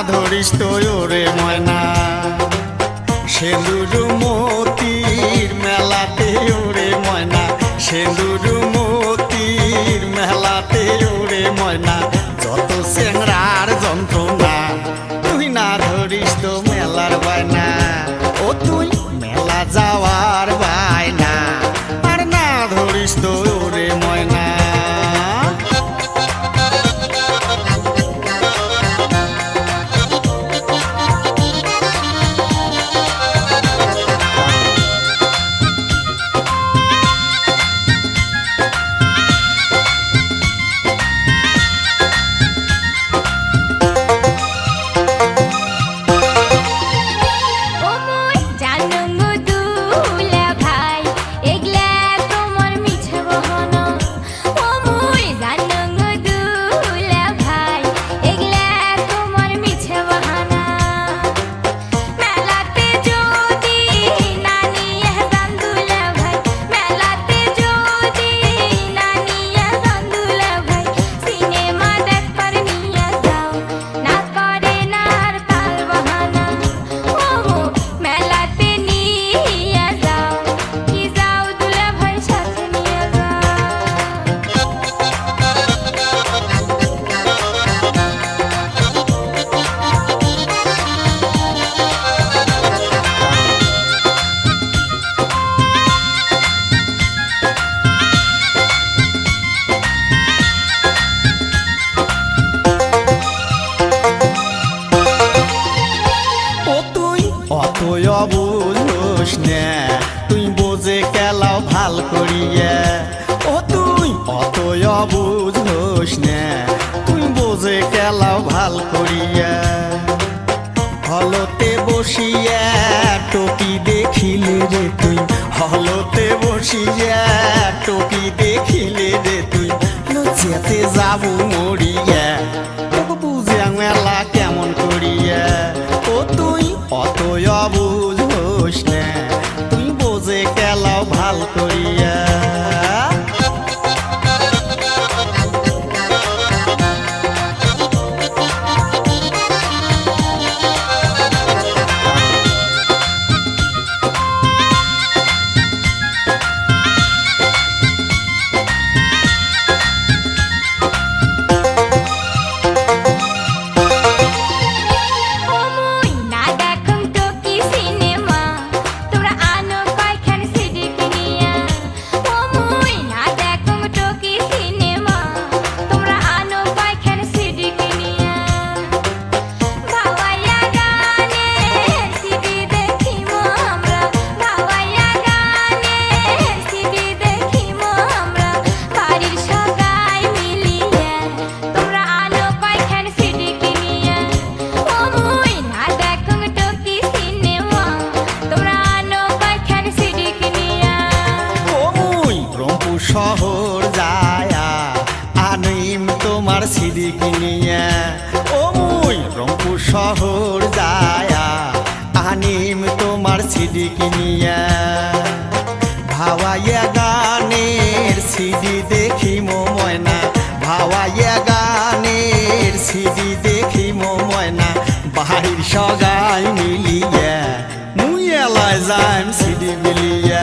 ধরিস তো ওরে ময়না সেন্দুর মতির মেলাতে ওরে ময়না সেন্দুর মতির মেলাতে ওরে ময়না যত চেংড়ার যন্ত্রণা তুই না ধরিস তো মেলার বায়না ও তুই মেলা যাওয়ার বায়না আর না ধরিস তো ওরে ময়না বুঝোস না তুই বোঝে কেলাও ভাল করিয়া ও তুই অতই বুঝোস না তুই বোঝে কেলাও ভাল করিয়া হলতে বসিয়া টকি দেখিলে রে তুই হলতে বসিয়া টকি দেখিলে রে তুই লজ্জাতে যাবো মরিয়া তোকে বুঝে মেলা কেমন করিয়া ও তুই অতই বুঝোস না তুই বোঝে কেলাও ভাল করিয়া শহর যায়া আনিম তোমার সিডি কিনিয়া ও মুই রংপুর শহর যায়া আনিম তোমার সিডি কিনিয়া ভাওয়াইয়া গানের সিডি দেখি ময়না ভাওয়াইয়া গানের সিডি দেখি ময়না বাড়ির সগাই মিলিয়া মুই এলায় যাইম সিডি মিলিয়া